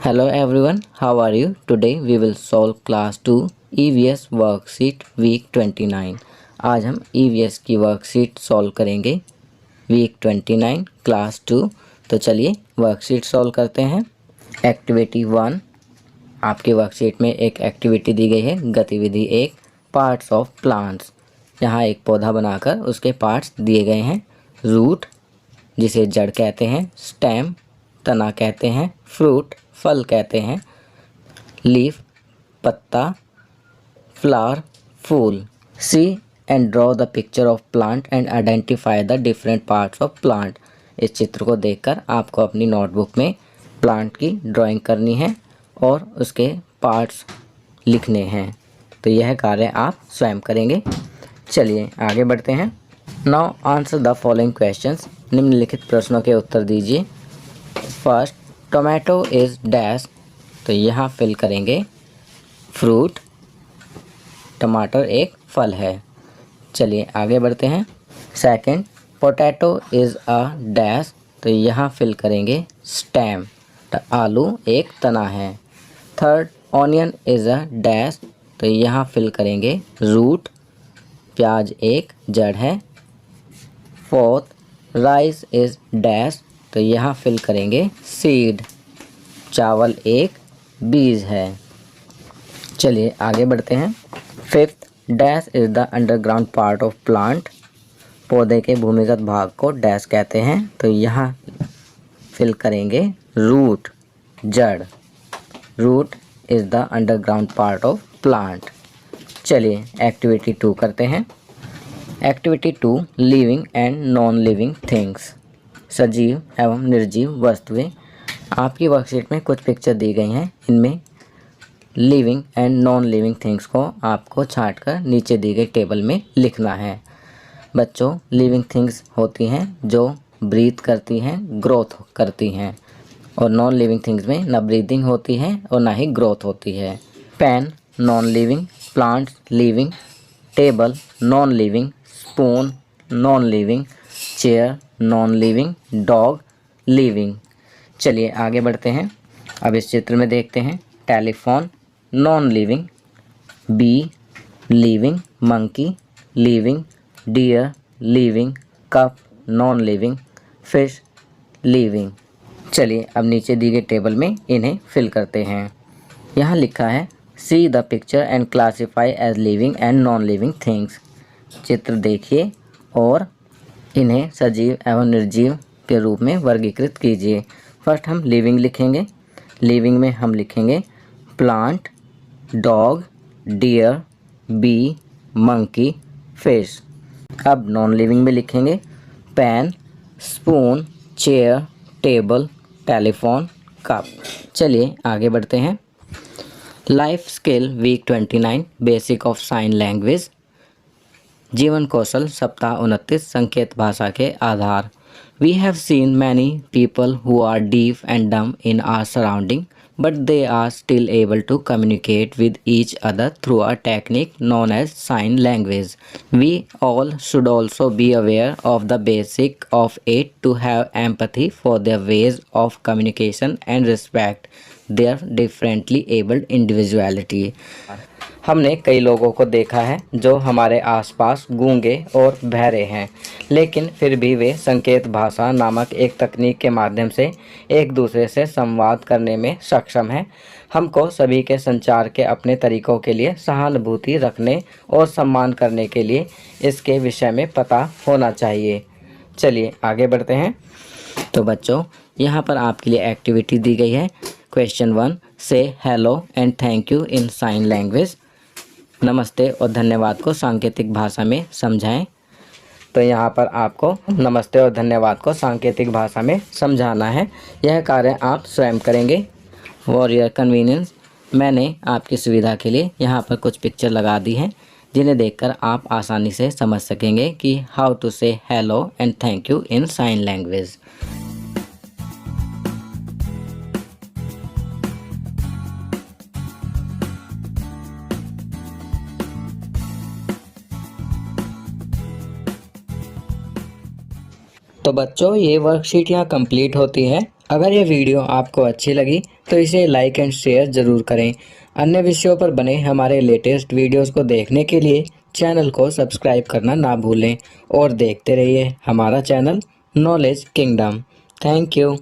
Hello everyone, how are you? Today we will solve class 2 EVS worksheet week 29। आज हम EVS की worksheet solve करेंगे week 29 class 2। तो चलिए वर्कशीट सॉल्व करते हैं। एक्टिविटी 1, आपकी वर्कशीट में एक एक्टिविटी दी गई है। गतिविधि 1, पार्ट्स ऑफ प्लांट्स। यहाँ एक पौधा बनाकर उसके पार्ट्स दिए गए हैं। रूट, जिसे जड़ कहते हैं, स्टेम तना कहते हैं, फ्रूट फल कहते हैं, लीफ पत्ता, फ्लावर फूल। See and draw the picture of plant and identify the different parts of plant. इस चित्र को देखकर आपको अपनी नोटबुक में प्लांट की ड्राइंग करनी है और उसके पार्ट्स लिखने हैं। तो यह कार्य आप स्वयं करेंगे। चलिए आगे बढ़ते हैं। Now answer the following questions. निम्नलिखित प्रश्नों के उत्तर दीजिए। First, tomato is dash. तो यहाँ फिल करेंगे फ्रूट। टमाटर एक फल है। चलिए आगे बढ़ते हैं। Second, potato is a dash. तो यहाँ फिल करेंगे स्टेम। आलू एक तना है। Third, onion is a dash. तो यहाँ फिल करेंगे रूट। प्याज एक जड़ है। Fourth, rice is dash. तो यहाँ फिल करेंगे सीड। चावल एक बीज है। चलिए आगे बढ़ते हैं। Fifth, dash is the underground part of plant. पौधे के भूमिगत भाग को डैश कहते हैं। तो यहाँ फिल करेंगे रूट जड़। Root is the underground part of plant. चलिए एक्टिविटी 2 करते हैं। Activity 2, living and non living things. सजीव एवं निर्जीव वस्तुएं। आपकी वर्कशीट में कुछ पिक्चर दी गई हैं। इनमें living and non living things को आपको छांटकर नीचे दी गई टेबल में लिखना है। बच्चों, लिविंग थिंग्स होती हैं जो ब्रीथ करती हैं, ग्रोथ करती हैं, और नॉन लिविंग थिंग्स में ना ब्रीदिंग होती है और ना ही ग्रोथ होती है। Pen non living, plants living, table non living, spoon non living, chair non living, dog living. चलिए आगे बढ़ते हैं। अब इस चित्र में देखते हैं। Telephone non living, bee living, monkey living, deer living, cup non living, fish living. चलिए अब नीचे दी गई टेबल में इन्हें फिल करते हैं। यहाँ लिखा है see the picture and classify as living and non living things. चित्र देखिए और इन्हें सजीव एवं निर्जीव के रूप में वर्गीकृत कीजिए। फर्स्ट हम लिविंग लिखेंगे। लिविंग में हम लिखेंगे plant, dog, deer, bee, monkey, fish. अब नॉन लिविंग में लिखेंगे pen, spoon, chair, table, telephone, cup. चलिए आगे बढ़ते हैं। Life skill week 29, basic of sign language. जीवन कौशल सप्ताह 29, संकेत भाषा के आधार। We have seen many people who are deaf and dumb in our surrounding, but they are still able to communicate with each other through a technique known as sign language. We all should also be aware of the basic of it to have empathy for their ways of communication and respect their differently abled individuality. हमने कई लोगों को देखा है जो हमारे आसपास गूंगे और बहरे हैं, लेकिन फिर भी वे संकेत भाषा नामक एक तकनीक के माध्यम से एक दूसरे से संवाद करने में सक्षम हैं। हमको सभी के संचार के अपने तरीकों के लिए सहानुभूति रखने और सम्मान करने के लिए इसके विषय में पता होना चाहिए। चलिए आगे बढ़ते हैं। तो बच्चों, यहाँ पर आपके लिए एक्टिविटी दी गई है। क्वेश्चन 1, से hello and thank you in sign language. नमस्ते और धन्यवाद को सांकेतिक भाषा में समझाएं। तो यहाँ पर आपको नमस्ते और धन्यवाद को सांकेतिक भाषा में समझाना है। यह कार्य आप स्वयं करेंगे। फॉर योर कन्वीनियंस, मैंने आपकी सुविधा के लिए यहाँ पर कुछ पिक्चर लगा दी हैं, जिन्हें देखकर आप आसानी से समझ सकेंगे कि how to say hello and thank you in sign language. तो बच्चों, ये वर्कशीट यहाँ कंप्लीट होती है। अगर ये वीडियो आपको अच्छी लगी तो इसे लाइक एंड शेयर ज़रूर करें। अन्य विषयों पर बने हमारे लेटेस्ट वीडियोस को देखने के लिए चैनल को सब्सक्राइब करना ना भूलें और देखते रहिए हमारा channel knowledge kingdom. Thank you.